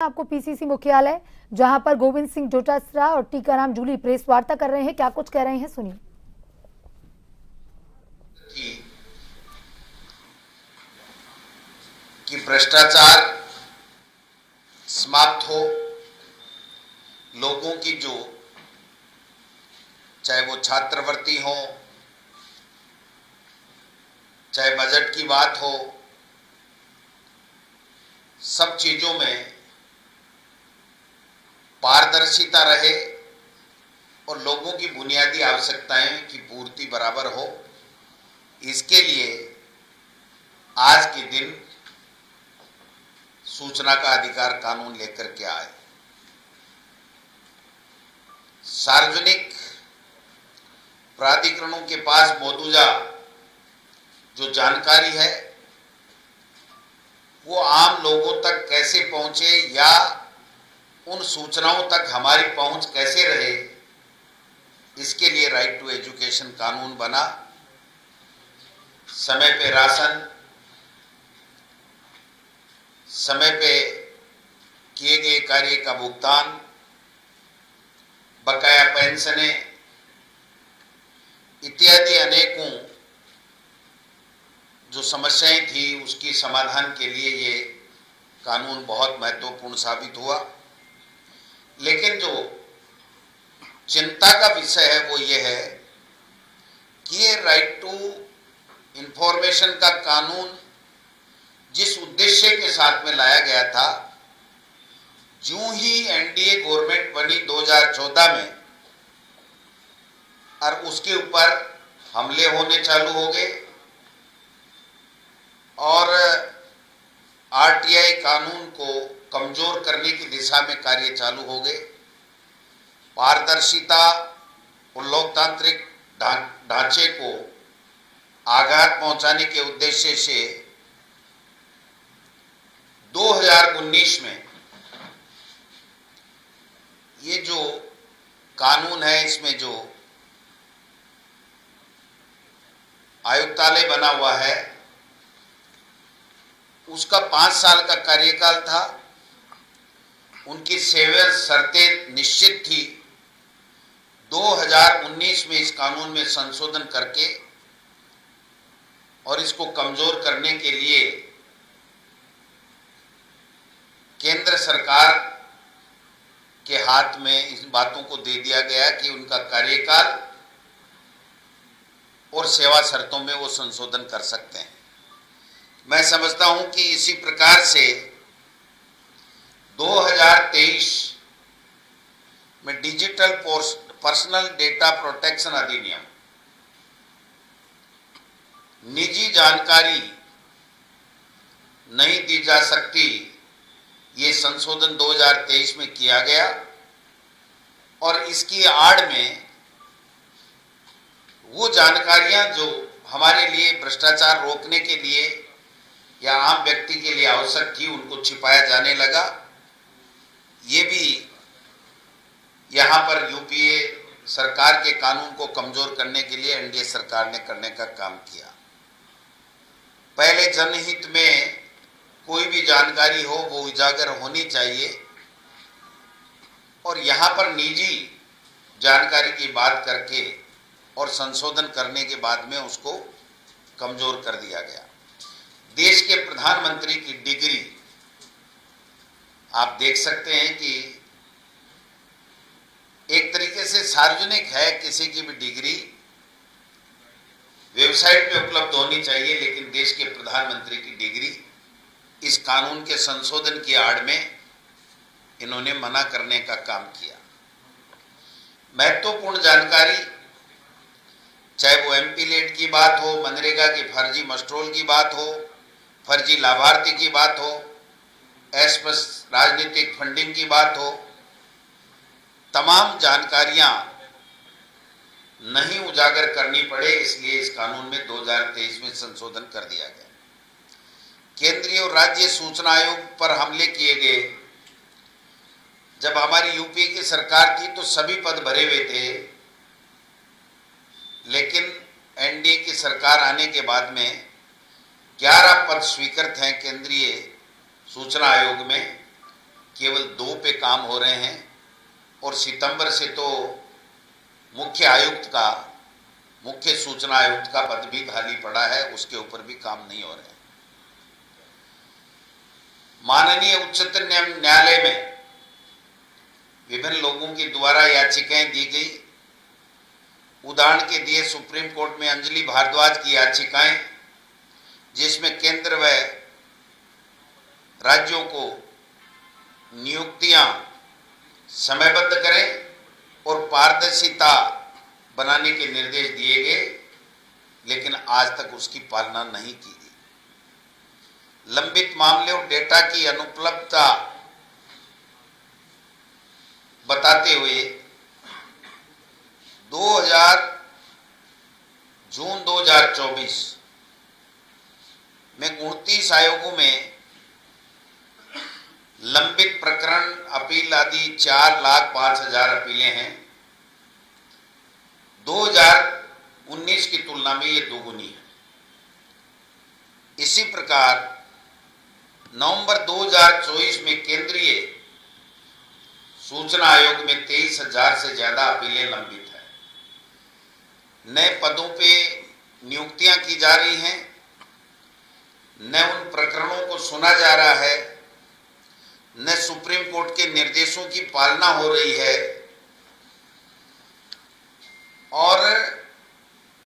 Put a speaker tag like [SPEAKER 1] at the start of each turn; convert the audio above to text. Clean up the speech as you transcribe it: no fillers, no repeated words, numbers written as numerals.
[SPEAKER 1] आपको पीसीसी मुख्यालय, जहां पर गोविंद सिंह डोटासरा और टीकाराम जूली प्रेस वार्ता कर रहे हैं। क्या कुछ कह रहे हैं, सुनिए।
[SPEAKER 2] कि भ्रष्टाचार समाप्त हो, लोगों की जो चाहे वो छात्रवृत्ति हो, चाहे बजट की बात हो, सब चीजों में पारदर्शिता रहे और लोगों की बुनियादी आवश्यकताएं की पूर्ति बराबर हो। इसके लिए आज के दिन सूचना का अधिकार कानून लेकर के आए। सार्वजनिक प्राधिकरणों के पास मौजूदा जो जानकारी है वो आम लोगों तक कैसे पहुंचे या उन सूचनाओं तक हमारी पहुंच कैसे रहे, इसके लिए राइट टू एजुकेशन कानून बना। समय पे राशन, समय पे किए गए कार्य का भुगतान, बकाया पेंशनें इत्यादि अनेकों जो समस्याएं थी उसकी समाधान के लिए ये कानून बहुत महत्वपूर्ण साबित हुआ। लेकिन जो चिंता का विषय है वो ये है कि ये राइट टू इंफॉर्मेशन का कानून जिस उद्देश्य के साथ में लाया गया था, यूं ही एनडीए गवर्नमेंट बनी 2014 में और उसके ऊपर हमले होने चालू हो गए और आरटीआई कानून को कमजोर करने की दिशा में कार्य चालू हो गए। पारदर्शिता और लोकतांत्रिक ढांचे को आघात पहुंचाने के उद्देश्य से 2019 में ये जो कानून है, इसमें जो आयुक्तालय बना हुआ है उसका 5 साल का कार्यकाल था। उनकी सेवा शर्तें निश्चित थी। 2019 में इस कानून में संशोधन करके और इसको कमजोर करने के लिए केंद्र सरकार के हाथ में इन बातों को दे दिया गया कि उनका कार्यकाल और सेवा शर्तों में वो संशोधन कर सकते हैं। मैं समझता हूं कि इसी प्रकार से 2023 में डिजिटल पर्सनल डेटा प्रोटेक्शन अधिनियम, निजी जानकारी नहीं दी जा सकती, ये संशोधन 2023 में किया गया और इसकी आड़ में वो जानकारियां जो हमारे लिए भ्रष्टाचार रोकने के लिए या आम व्यक्ति के लिए आवश्यक थी उनको छिपाया जाने लगा। ये भी यहाँ पर यूपीए सरकार के कानून को कमजोर करने के लिए एनडीए सरकार ने करने का काम किया। पहले जनहित में कोई भी जानकारी हो वो उजागर होनी चाहिए और यहाँ पर निजी जानकारी की बात करके और संशोधन करने के बाद में उसको कमजोर कर दिया गया। देश के प्रधानमंत्री की डिग्री आप देख सकते हैं कि एक तरीके से सार्वजनिक है। किसी की भी डिग्री वेबसाइट पे उपलब्ध होनी चाहिए, लेकिन देश के प्रधानमंत्री की डिग्री इस कानून के संशोधन की आड़ में इन्होंने मना करने का काम किया। महत्वपूर्ण जानकारी, चाहे वो एमपी लेट की बात हो, मनरेगा की फर्जी मस्ट्रोल की बात हो, फर्जी लाभार्थी की बात हो, एसपस राजनीतिक फंडिंग की बात हो, तमाम जानकारियां नहीं उजागर करनी पड़े, इसलिए इस कानून में 2023 में संशोधन कर दिया गया। केंद्रीय और राज्य सूचना आयोग पर हमले किए गए। जब हमारी यूपी की सरकार थी तो सभी पद भरे हुए थे, लेकिन एनडीए की सरकार आने के बाद में 11 पद स्वीकृत हैं केंद्रीय सूचना आयोग में, केवल 2 पे काम हो रहे हैं और सितंबर से तो मुख्य सूचना आयुक्त का पद भी खाली पड़ा है, उसके ऊपर भी काम नहीं हो रहे हैं। माननीय उच्चतम न्यायालय में विभिन्न लोगों के द्वारा याचिकाएं दी गई। उदाहरण के लिए सुप्रीम कोर्ट में अंजलि भारद्वाज की याचिकाएं, जिसमें केंद्र व राज्यों को नियुक्तियां समयबद्ध करें और पारदर्शिता बनाने के निर्देश दिए गए, लेकिन आज तक उसकी पालना नहीं की गई। लंबित मामले और डेटा की अनुपलब्धता बताते हुए जून 2024 में 29 आयोगों में लंबित प्रकरण, अपील आदि 4,05,000 अपीलें हैं। 2019 की तुलना में ये दोगुनी है। इसी प्रकार नवंबर 2024 में केंद्रीय सूचना आयोग में 23,000 से ज्यादा अपीलें लंबित है। नए पदों पे नियुक्तियां की जा रही हैं, न उन प्रकरणों को सुना जा रहा है, न सुप्रीम कोर्ट के निर्देशों की पालना हो रही है और